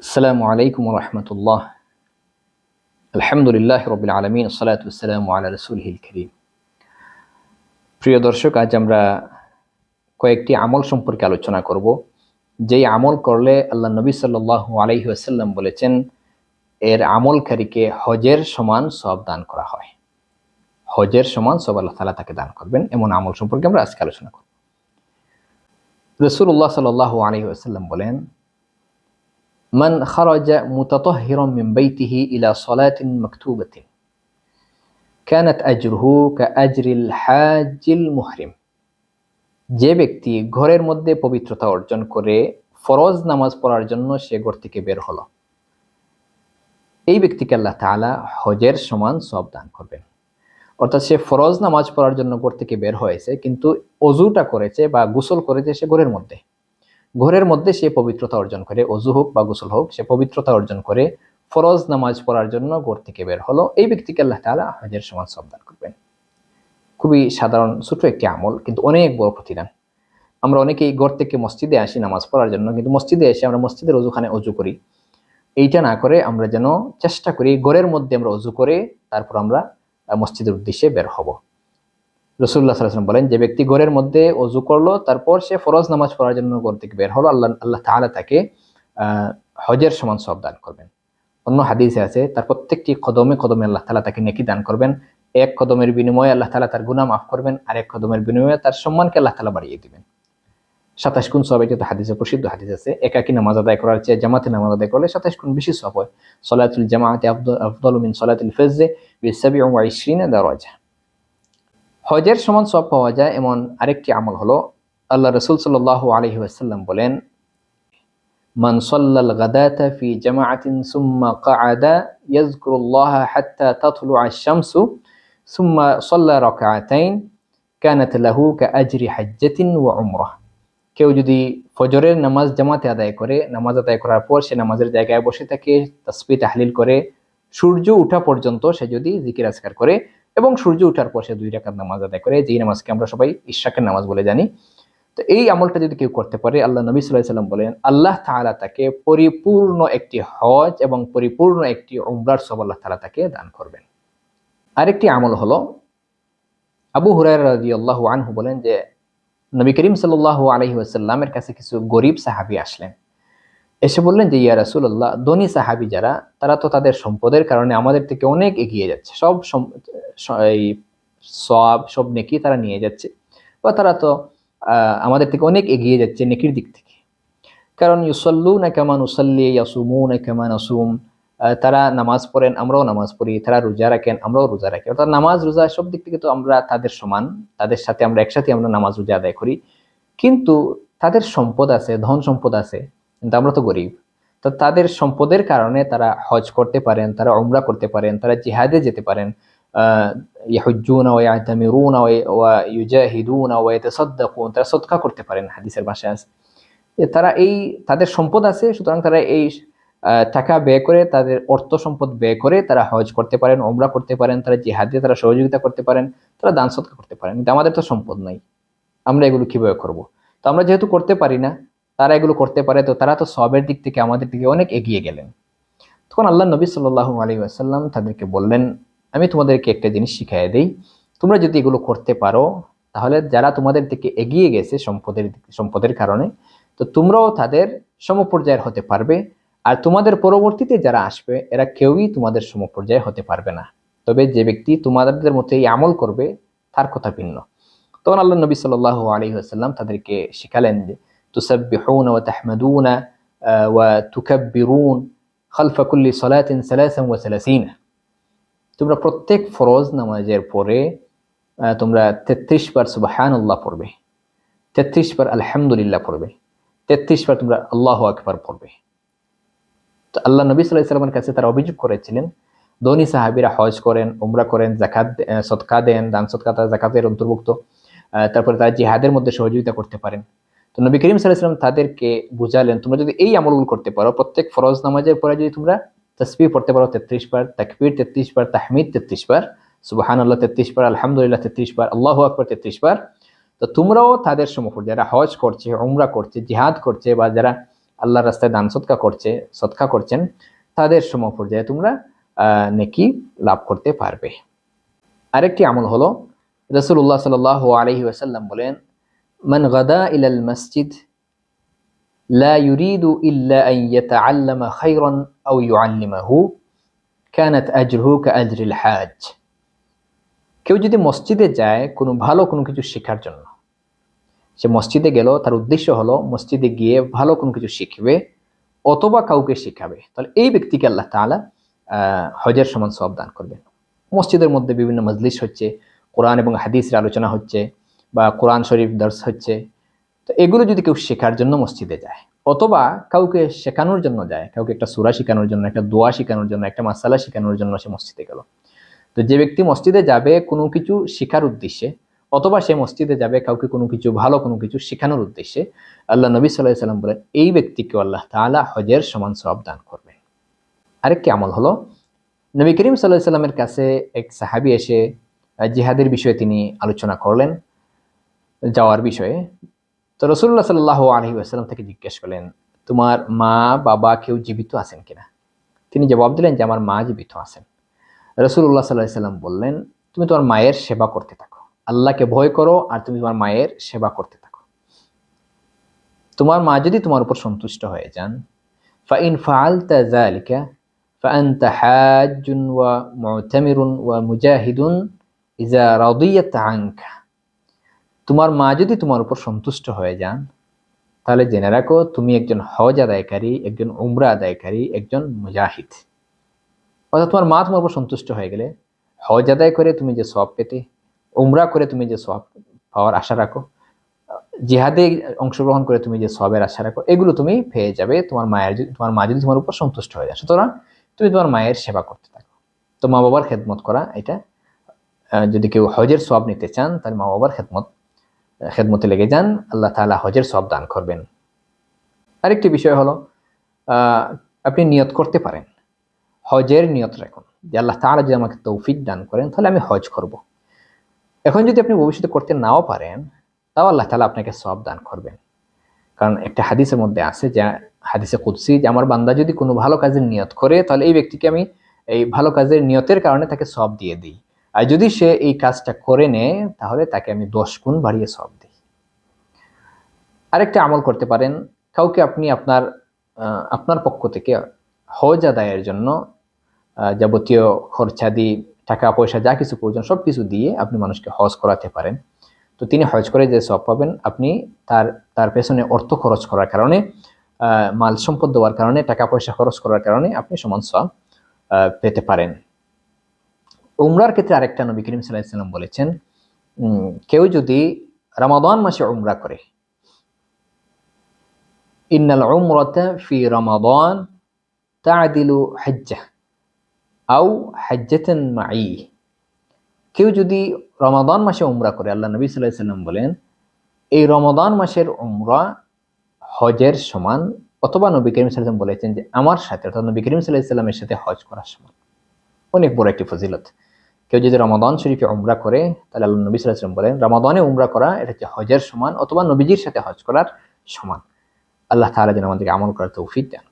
আসসালামু আলাইকুম রহমতুল্লাহ। আলহামদুলিল্লাহ রবিল আলমিন, সালাতাম আলা রসুলহিল করিম। প্রিয় দর্শক, আজ আমরা কয়েকটি আমল সম্পর্কে আলোচনা করব, যেই আমল করলে আল্লাহ নবী সাল্লাল্লাহু আলাইহি ওয়াসাল্লাম বলেছেন এর আমলকারীকে হজের সমান সওয়াব দান করা হয়। হজের সমান সওয়াব আল্লাহ তাআলা তাকে দান করবেন, এমন আমল সম্পর্কে আমরা আজকে আলোচনা করব। রাসূলুল্লাহ সাল্লাল্লাহু আলাইহি ওয়াসাল্লাম বলেন, মান খারাজা মুতাতাহহিরান মিন বাইতিহি ইলা সালাতিন মাকতুবাতিন কানাত আজরুহু কাআজরিল হাজ্জিল মুহরিম। যে ব্যক্তি ঘরের মধ্যে পবিত্রতা অর্জন করে ফরজ নামাজ পড়ার জন্য সে ঘর থেকে বের হলো, এই ব্যক্তিকে আল্লাহ তাআলা হজের সমান সওয়াব দান করবেন। অর্থাৎ সে ফরজ নামাজ পড়ার জন্য ঘর থেকে বের হয়েছে, কিন্তু ওযুটা করেছে বা গোসল করেছে সে ঘরের মধ্যে সে পবিত্রতা অর্জন করে, ওযু হোক বা গোসল হোক, সে পবিত্রতা অর্জন করে ফরজ নামাজ পড়ার জন্য ঘর থেকে বের হলো, এই ব্যক্তিকে আল্লাহ তাআলা হজের সমান সওয়াব দান করবেন। খুবই সাধারণ ছোট একটি আমল, কিন্তু অনেক বড় প্রতিদান। আমরা অনেকেই ঘর থেকে মসজিদে আসি নামাজ পড়ার জন্য, কিন্তু মসজিদে এসে আমরা মসজিদের ওযুখানে ওযু করি। এইটা না করে আমরা যেন চেষ্টা করি ঘরের মধ্যে আমরা ওযু করে তারপর আমরা মসজিদের উদ্দেশ্যে বের হব। রাসূলুল্লাহ সাল্লাল্লাহু আলাইহি ওয়াসাল্লাম বলেন, যে ব্যক্তি ঘরের মধ্যে ওযু করলো তারপর সে ফরজ নামাজ পড়ার জন্য ঘর থেকে বের হলো, আল্লাহ তাআলা তাকে হজের সমান সওয়াব দান করবেন। অন্য হাদিসে আছে, তার প্রত্যেকটি কদমে কদমে আল্লাহ তাআলা তাকে নেকি দান করবেন। এক কদমের বিনিময়ে আল্লাহ তাআলা তার গুনাহ মাফ করবেন, আর এক কদমের বিনিময়ে তার সম্মানকে আল্লাহ তাআলা বাড়িয়ে দিবেন। 27 গুণ সওয়াব, এটা হাদিসে প্রসিদ্ধ হাদিস আছে। একাকী নামাজ আদায় করার চেয়ে জামাতে নামাজ আদায় করলে 27 গুণ বেশি সওয়াব হয়। সালাতুল জামাআতি আফদালু মিন সালাতিল ফজর বি27 দারাজা। হজের সমান সওয়াব পাওয়া যায় এমন আরেকটি আমল হলো, আল্লাহ রাসূল সাল্লাল্লাহু আলাইহি ওয়াসাল্লাম বলেন, মান সাল্লাল গাদাতা ফি জামাআতিন সুম্মা ক্বাআদা ইয়াযকুরুল্লাহা হাত্তা তাতলুআ আশ-শামসু সুম্মা সাল্লা রাকআতাইন কানাত লাহু কাআজরি হাজ্জাতিন ওয়া উমরাহ। কেউ যদি ফজরের নামাজ জামাতে আদায় করে, নামাজ আদায় করার পর সে নামাজের জায়গায় বসে থাকে, তাসবিহ তাহলিল করে সূর্য ওঠা পর্যন্ত সে যদি জিকির আজকার করে এবং সূর্য ওঠার পর সে 2 রাকাত নামাজ আদায় করে, যেই নামাজকে আমরা সবাই ইশরাকের নামাজ বলে জানি, তো এই আমলটা যদি কেউ করতে পারে, আল্লাহ নবী সাল্লাল্লাহু আলাইহি ওয়াসাল্লাম বলেন আল্লাহ তাআলা তাকে পরিপূর্ণ একটি হজ এবং পরিপূর্ণ একটি উমরার সওয়াব আল্লাহ তাআলা তাকে দান করবেন। আরেকটি আমল হলো, আবু হুরায়রা রাদিয়াল্লাহু আনহু বলেন যে নবী করিম সাল্লাল্লাহু আলাইহি ওয়াসাল্লামের কাছে কিছু গরীব সাহাবী আসলেন। এসে বললেন যে, ইয়া রাসূলুল্লাহ, ধনী সাহাবী যারা, তারা তো তাদের সম্পদের কারণে আমাদের থেকে অনেক এগিয়ে যাচ্ছে, সব এই সওয়াব সব নেকি তারা নিয়ে যাচ্ছে, বা তারা তো আমাদের থেকে অনেক এগিয়ে যাচ্ছে নেকির দিক থেকে। কারণ ইউসাল্লুনা কামা নুসাল্লি ইয়াসুমুনা কামা নাসুম, তারা নামাজ পড়েন আমরাও নামাজ পড়ি, তারা রোজা রাখেন আমরাও রোজা রাখি। অর্থাৎ নামাজ রোজা সব দিক থেকে তো আমরা তাদের সমান, তাদের সাথে আমরা একসাথে আমরা নামাজ রোজা আদায় করি। কিন্তু তাদের সম্পদ আছে, ধন সম্পদ আছে, কিন্তু আমরা তো গরিব। তো তাদের সম্পদের কারণে তারা হজ করতে পারেন, তারা উমরা করতে পারেন, তারা জিহাদে যেতে পারেন, ইয়াহুজ্জুনা ওয়া ইয়াতামিরুনা ওয়া ইউজাহিদুনা ওয়া ইয়াতাসাদ্দাকুন, তারা সদকা করতে পারেন, হাদিসের ভাষায় আছে। তারা তাদের সম্পদ আছে, সুতরাং তারা এই টাকা ব্যয় করে, তাদের অর্থ সম্পদ ব্যয় করে তারা হজ করতে পারেন, উমরা করতে পারেন, তারা জিহাদে তারা সহযোগিতা করতে পারেন, তারা দান সদকা করতে পারেন। কিন্তু আমাদের তো সম্পদ নাই, আমরা এগুলো কিভাবে করব? তো আমরা যেহেতু করতে পারি না, তারা এগুলো করতে পারে, তো তারা তো সওয়াবের দিক থেকে আমাদের থেকে অনেক এগিয়ে গেলেন। তখন আল্লাহ নবী সাল্লাল্লাহু আলাইহি ওয়াসাল্লাম তাদেরকে বললেন, আমি তোমাদেরকে একটা জিনিস শিখিয়ে দেই, তোমরা যদি এগুলো করতে পারো, তাহলে যারা তোমাদের থেকে এগিয়ে গেছে সম্পদের কারণে, তো তোমরাও তাদের সমপর্যায়ের হতে পারবে, আর তোমাদের পরবর্তীতে যারা আসবে এরা কেউই তোমাদের সমপর্যায়ে হতে পারবে না, তবে যে ব্যক্তি তোমাদের মতো এই আমল করবে তার কথা ভিন্ন। তখন আল্লাহ নবী সাল্লাল্লাহু আলাইহি ওয়াসাল্লাম তাদেরকে শিখালেন যে, তুসাব্বিহুনা ওয়া তাহমাদুনা ওয়া তুকাব্বিরুন খালফা কুল্লি সালাতিন 33, তোমরা প্রত্যেক ফরজ নামাজের পরে তোমরা 33 বার সুবহানাল্লাহ পড়বে, 33 বার আলহামদুলিল্লাহ পড়বে, 33 বার তোমরা আল্লাহু আকবার পড়বে। তো আল্লাহ নবী সাল্লাল্লাহু আলাইহি ওয়াসাল্লামের কাছে তারা অভিযোগ করেছিলেন, ধনী সাহাবীরা হজ করেন, উমরা করেন, যাকাত সদকা দেন, দান সদকা তারা যাকাতের অন্তর্ভুক্ত, তারপরে তারা জিহাদের মধ্যে সহযোগিতা করতে পারেন। তো নবী করিম সাল্লাল্লাহু আলাইহি ওয়াসাল্লাম তাদেরকে বুঝালেন, তোমরা যদি এই আমলগুলো করতে পারো, প্রত্যেক ফরজ নামাজের পরে যদি তোমরা তাসবিহ পড়তে পারো 33 বার, তাকবীর 33 বার, তাহমিদ 33 বার, সুবহানাল্লাহ 33 বার, আলহামদুলিল্লাহ 33 বার, আল্লাহু আকবার 33 বার, তো তোমরাও তাদের সমপর্যায়ে, যারা হজ করছে, উমরা করছে, জিহাদ করছে, বা যারা আল্লাহর রাস্তায় দান সদকা করছেন, তাদের সমপর্যায়ে তোমরা নেকি লাভ করতে পারবে। আরেকটি আমল হলো, রাসূলুল্লাহ সাল্লাল্লাহু আলাইহি ওয়াসাল্লাম বলেন, মান গাদা ইলাল মসজিদ লা ইউরিদু ইল্লা আন ইয়াতাআল্লামা খায়রান আও ইউআল্লিমাহু কানাত আজরুহু কাআজরিল হাজ। কেউ যদি মসজিদে যায় কোনো কিছু শেখার জন্য, সে মসজিদে গেল, তার উদ্দেশ্য হলো মসজিদে গিয়ে ভালো কোনো কিছু শিখবে অথবা কাউকে শিখাবে, তাহলে এই ব্যক্তিকে আল্লাহ তাআলা হজের সমান সওয়াব দান করবেন। মসজিদের মধ্যে বিভিন্ন মজলিস হচ্ছে, কোরআন এবং হাদিসের আলোচনা হচ্ছে, বা কোরআন শরীফ দর্স হচ্ছে, তো এগুলো যদি কেউ শেখার জন্য মসজিদে যায় অথবা কাউকে শেখানোর জন্য যায়, কাউকে একটা সূরা শেখানোর জন্য, একটা দোয়া শেখানোর জন্য, একটা মাসালা শেখানোর জন্য সে মসজিদে গেল, তো যে ব্যক্তি মসজিদে যাবে কোনো কিছু শেখার উদ্দেশ্যে অথবা সে মসজিদে যাবে কাউকে ভালো কোনো কিছু শেখানোর উদ্দেশ্যে, আল্লাহ নবী সাল্লাল্লাহু আলাইহি ওয়াসাল্লাম বলেন এই ব্যক্তিকে আল্লাহ তাআলা হজের সমান সওয়াব দান করবেন। আরেকটি আমল হলো, নবী করিম সাল্লাল্লাহু আলাইহি ওয়াসাল্লামের কাছে এক সাহাবী এসে জিহাদের বিষয়ে তিনি আলোচনা করলেন, যাওয়ার বিষয়ে। তো রাসূলুল্লাহ সাল্লাল্লাহু আলাইহি ওয়াসাল্লাম থেকে জিজ্ঞেস করলেন, তোমার মা বাবা কেউ জীবিত আছেন কিনা? তিনি জবাব দিলেন যে আমার মা জীবিত আছেন। রাসূলুল্লাহ সাল্লাল্লাহু আলাইহি ওয়াসাল্লাম বললেন, তুমি তোমার মায়ের সেবা করতে থাকো, আল্লাহকে ভয় করো আর তুমি তোমার মায়ের সেবা করতে থাকো। তোমার মা যদি তোমার উপর সন্তুষ্ট হয়ে যান, ফাইন ফাআলতা যালিকা ফাআনতা হাজ্জুন ওয়া মু'তামিরুন ওয়া মুজাহিদুন ইযা রাদিয়াত আনকা। তোমার মা যদি তোমার উপর সন্তুষ্ট হয়ে যান, তাহলে জেনে রাখো তুমি একজন হজ আদায়কারী, একজন উমরা আদায়কারী, একজন মুজাহিদ। অর্থাৎ তোমার মা তোমার উপর সন্তুষ্ট হয়ে গেলে হজ আদায় করে তুমি যে সওয়াব পেতে, উমরা করে তুমি যে সওয়াব পাওয়ার আশা রাখো, জিহাদে অংশগ্রহণ করে তুমি যে সওয়াবের আশা রাখো, এগুলো তুমি পেয়ে যাবে তোমার মা যদি তোমার উপর সন্তুষ্ট হয়ে যায়। সুতরাং তুমি তোমার মায়ের সেবা করতে থাকো। তো মা বাবার খেদমত করা, এটা যদি কেউ হজের সওয়াব নিতে চান তাহলে মা বাবার খেদমতে লেগে যান, আল্লাহ তাআলা হজের সওয়াব দান করবেন। আরেকটি বিষয় হলো, আপনি নিয়ত করতে পারেন, হজের নিয়ত রাখুন যে আল্লাহ তাআলা যদি আমাকে তৌফিক দান করেন তাহলে আমি হজ করব। এখন যদি আপনি ভবিষ্যতে করতে নাও পারেন, তাও আল্লাহ তাআলা আপনাকে সওয়াব দান করবেন। কারণ একটা হাদিসের মধ্যে আছে, যে হাদিসে কুদসি, যে আমার বান্দা যদি কোনো ভালো কাজের নিয়ত করে তাহলে এই ব্যক্তিকে আমি এই ভালো কাজের নিয়তের কারণে তাকে সওয়াব দিয়ে দিই, আর যদি সে এই কাজটা করে নেয় তাহলে তাকে আমি 10 গুণ বাড়িয়ে সওয়াব দিই। আরেকটা আমল করতে পারেন, কাউকে আপনি আপনার পক্ষ থেকে হজ আদায়ের জন্য যাবতীয় খরচাদি, টাকা পয়সা যা কিছু প্রয়োজন সব কিছু দিয়ে আপনি মানুষকে হজ করাতে পারেন। তো তিনি হজ করে যে সওয়াব পাবেন, আপনি তার পেছনে অর্থ খরচ করার কারণে, মাল সম্পদ দেওয়ার কারণে, টাকা পয়সা খরচ করার কারণে আপনি সমান সওয়াব পেতে পারেন। উমরার ক্ষেত্রে আরেকটা নবী করিম সাল্লাল্লাহু আলাইহি ওয়াসাল্লাম বলেছেন, কেউ যদি রমাদান মাসে উমরা করে, ইন্নাল উমরাতা ফি রমাদান তা'দিলু হাজ্জাহ আও হাজ্জাতান মাই। কেউ যদি রমাদান মাসে উমরা করে, আল্লাহ নবী সাল্লাল্লাহু আলাইহি ওয়াসাল্লাম বলেন এই রমাদান মাসের উমরা হজের সমান, অথবা নবী করিম সাল্লাল্লাহু আলাইহি ওয়াসাল্লাম বলেছেন যে আমার সাথে, অর্থাৎ নবী করিম সাল্লাল্লাহু আলাইহি ওয়াসাল্লামের সাথে হজ করার সমান। অনেক বড় একটি ফজিলত। কেউ যদি রমাদান শরীফে উমরা করে তাহলে আল্লাহ নবী সাল্লাল্লাহু আলাইহি ওয়াসাল্লাম বলেন রমাদানে উমরা করা এটা হচ্ছে হজের সমান অথবা নবীজির সাথে হজ করার সমান। আল্লাহ তাআলা যেন আমাদেরকে আমল করার তৌফিক দান।